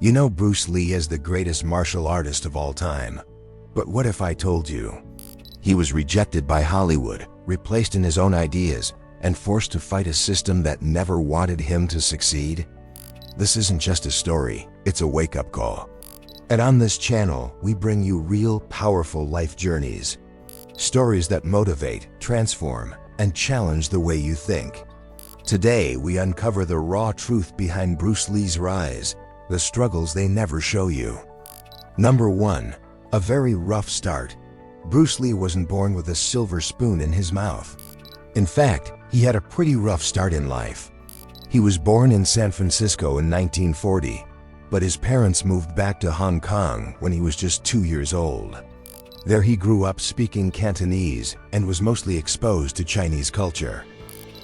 You know Bruce Lee as the greatest martial artist of all time. But what if I told you he was rejected by Hollywood, replaced in his own ideas, and forced to fight a system that never wanted him to succeed? This isn't just a story, it's a wake-up call. And on this channel, we bring you real, powerful life journeys. Stories that motivate, transform, and challenge the way you think. Today, we uncover the raw truth behind Bruce Lee's rise, the struggles they never show you. Number 1. A very rough start. Bruce Lee wasn't born with a silver spoon in his mouth. In fact, he had a pretty rough start in life. He was born in San Francisco in 1940, but his parents moved back to Hong Kong when he was just 2 years old. There he grew up speaking Cantonese and was mostly exposed to Chinese culture.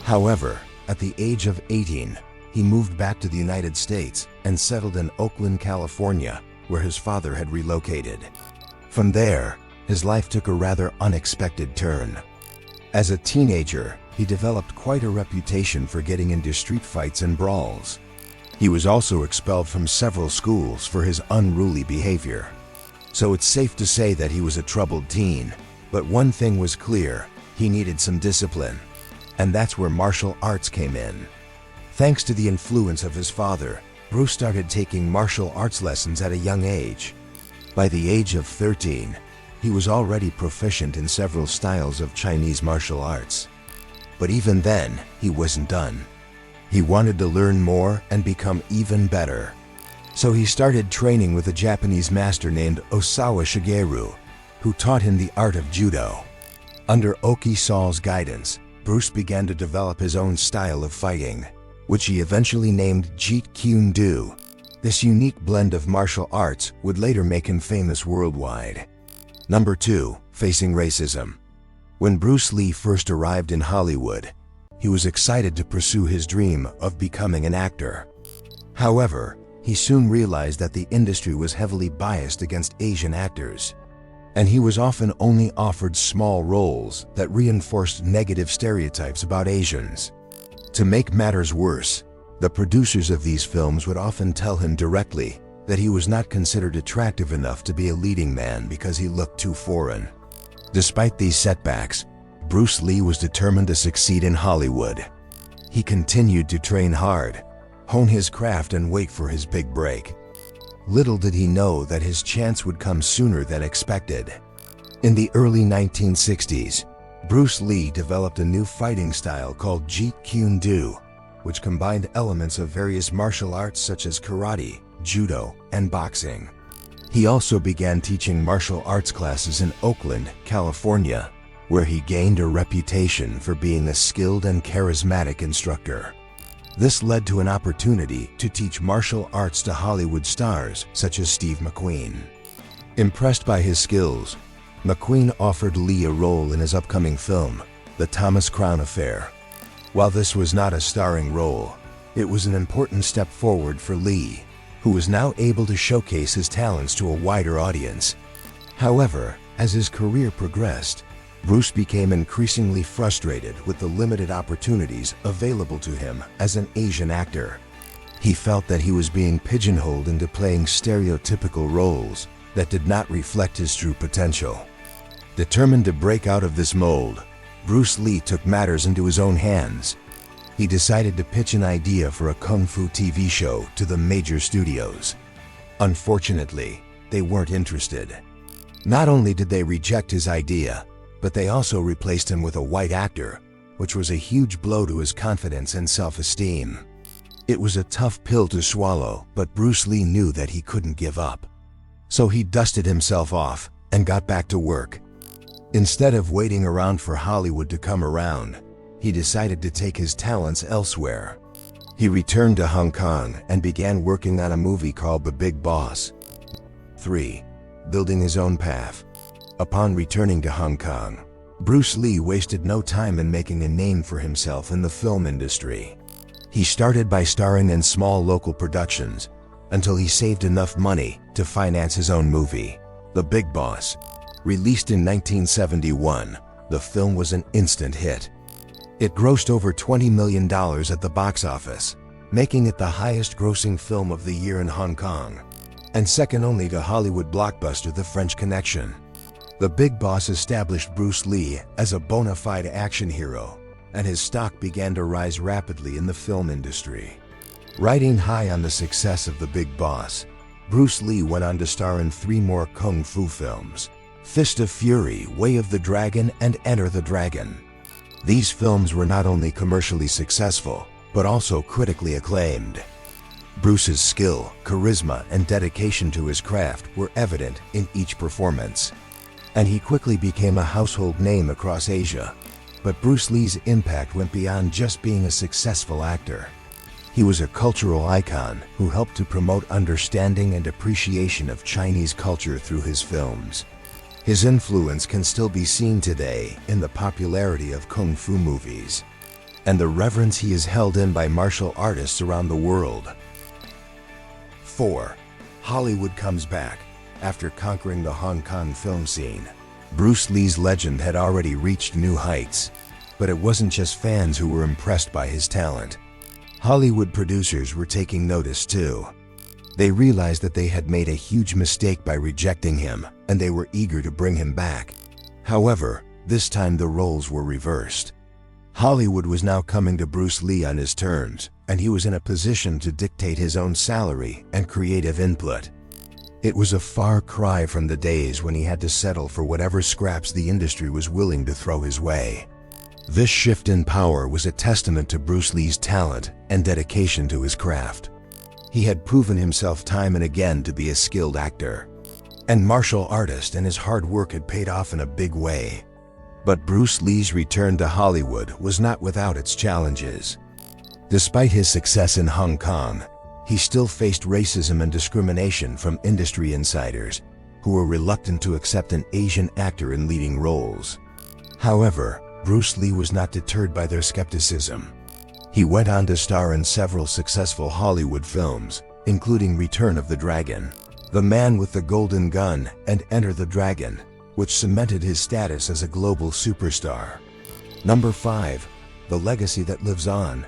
However, at the age of 18, he moved back to the United States and settled in Oakland, California, where his father had relocated. From there, his life took a rather unexpected turn. As a teenager, he developed quite a reputation for getting into street fights and brawls. He was also expelled from several schools for his unruly behavior. So it's safe to say that he was a troubled teen. But one thing was clear, he needed some discipline. And that's where martial arts came in. Thanks to the influence of his father, Bruce started taking martial arts lessons at a young age. By the age of 13, he was already proficient in several styles of Chinese martial arts. But even then, he wasn't done. He wanted to learn more and become even better. So he started training with a Japanese master named Osawa Shigeru, who taught him the art of judo. Under Oki Saw's guidance, Bruce began to develop his own style of fighting, which he eventually named Jeet Kune Do. This unique blend of martial arts would later make him famous worldwide. Number 2. Facing racism. When Bruce Lee first arrived in Hollywood, he was excited to pursue his dream of becoming an actor. However, he soon realized that the industry was heavily biased against Asian actors, and he was often only offered small roles that reinforced negative stereotypes about Asians. To make matters worse, the producers of these films would often tell him directly that he was not considered attractive enough to be a leading man because he looked too foreign. Despite these setbacks, Bruce Lee was determined to succeed in Hollywood. He continued to train hard, hone his craft, and wait for his big break. Little did he know that his chance would come sooner than expected. In the early 1960s, Bruce Lee developed a new fighting style called Jeet Kune Do, which combined elements of various martial arts such as karate, judo, and boxing. He also began teaching martial arts classes in Oakland, California, where he gained a reputation for being a skilled and charismatic instructor. This led to an opportunity to teach martial arts to Hollywood stars such as Steve McQueen. Impressed by his skills, McQueen offered Lee a role in his upcoming film, The Thomas Crown Affair. While this was not a starring role, it was an important step forward for Lee, who was now able to showcase his talents to a wider audience. However, as his career progressed, Bruce became increasingly frustrated with the limited opportunities available to him as an Asian actor. He felt that he was being pigeonholed into playing stereotypical roles that did not reflect his true potential. Determined to break out of this mold, Bruce Lee took matters into his own hands. He decided to pitch an idea for a kung fu TV show to the major studios. Unfortunately, they weren't interested. Not only did they reject his idea, but they also replaced him with a white actor, which was a huge blow to his confidence and self-esteem. It was a tough pill to swallow, but Bruce Lee knew that he couldn't give up. So he dusted himself off and got back to work. Instead of waiting around for Hollywood to come around, he decided to take his talents elsewhere. He returned to Hong Kong and began working on a movie called The Big Boss. 3. Building his own path. Upon returning to Hong Kong, Bruce Lee wasted no time in making a name for himself in the film industry. He started by starring in small local productions until he saved enough money to finance his own movie, The Big Boss. Released in 1971, the film was an instant hit. It grossed over $20 million at the box office, making it the highest-grossing film of the year in Hong Kong. and second only to Hollywood blockbuster The French Connection. The Big Boss established Bruce Lee as a bona fide action hero, and his stock began to rise rapidly in the film industry. Riding high on the success of The Big Boss, Bruce Lee went on to star in 3 more kung fu films: Fist of Fury, Way of the Dragon, and Enter the Dragon. These films were not only commercially successful, but also critically acclaimed. Bruce's skill, charisma, and dedication to his craft were evident in each performance, and he quickly became a household name across Asia. But Bruce Lee's impact went beyond just being a successful actor. He was a cultural icon who helped to promote understanding and appreciation of Chinese culture through his films. His influence can still be seen today in the popularity of kung fu movies and the reverence he is held in by martial artists around the world. 4. Hollywood comes back. After conquering the Hong Kong film scene, Bruce Lee's legend had already reached new heights. But it wasn't just fans who were impressed by his talent. Hollywood producers were taking notice too. They realized that they had made a huge mistake by rejecting him, and they were eager to bring him back. However, this time the roles were reversed. Hollywood was now coming to Bruce Lee on his terms, and he was in a position to dictate his own salary and creative input. It was a far cry from the days when he had to settle for whatever scraps the industry was willing to throw his way. This shift in power was a testament to Bruce Lee's talent and dedication to his craft. He had proven himself time and again to be a skilled actor and martial artist, and his hard work had paid off in a big way. But Bruce Lee's return to Hollywood was not without its challenges. Despite his success in Hong Kong, he still faced racism and discrimination from industry insiders who were reluctant to accept an Asian actor in leading roles. However, Bruce Lee was not deterred by their skepticism. He went on to star in several successful Hollywood films, including Return of the Dragon, The Man with the Golden Gun, and Enter the Dragon, which cemented his status as a global superstar. Number 5. The legacy that lives on.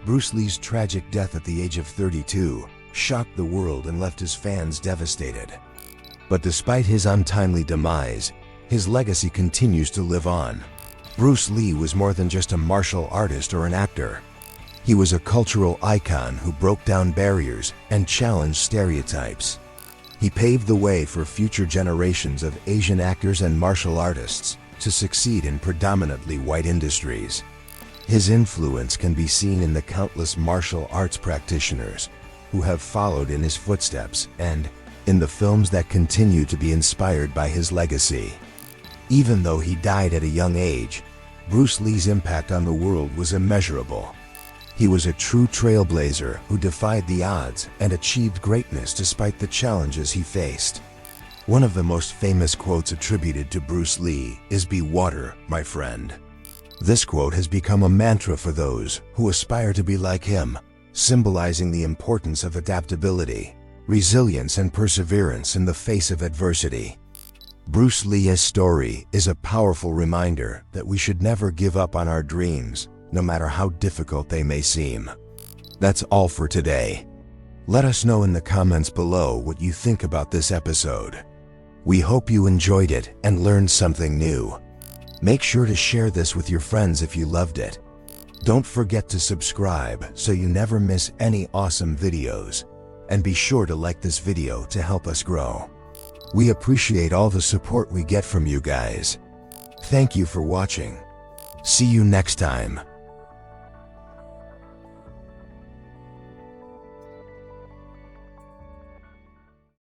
Bruce Lee's tragic death at the age of 32 shocked the world and left his fans devastated. But despite his untimely demise, his legacy continues to live on. Bruce Lee was more than just a martial artist or an actor. He was a cultural icon who broke down barriers and challenged stereotypes. He paved the way for future generations of Asian actors and martial artists to succeed in predominantly white industries. His influence can be seen in the countless martial arts practitioners who have followed in his footsteps and in the films that continue to be inspired by his legacy. Even though he died at a young age, Bruce Lee's impact on the world was immeasurable. He was a true trailblazer who defied the odds and achieved greatness despite the challenges he faced. One of the most famous quotes attributed to Bruce Lee is "Be water, my friend." This quote has become a mantra for those who aspire to be like him, symbolizing the importance of adaptability, resilience, and perseverance in the face of adversity. Bruce Lee's story is a powerful reminder that we should never give up on our dreams, no matter how difficult they may seem. That's all for today. Let us know in the comments below what you think about this episode. We hope you enjoyed it and learned something new. Make sure to share this with your friends if you loved it. Don't forget to subscribe so you never miss any awesome videos. And be sure to like this video to help us grow. We appreciate all the support we get from you guys. Thank you for watching. See you next time.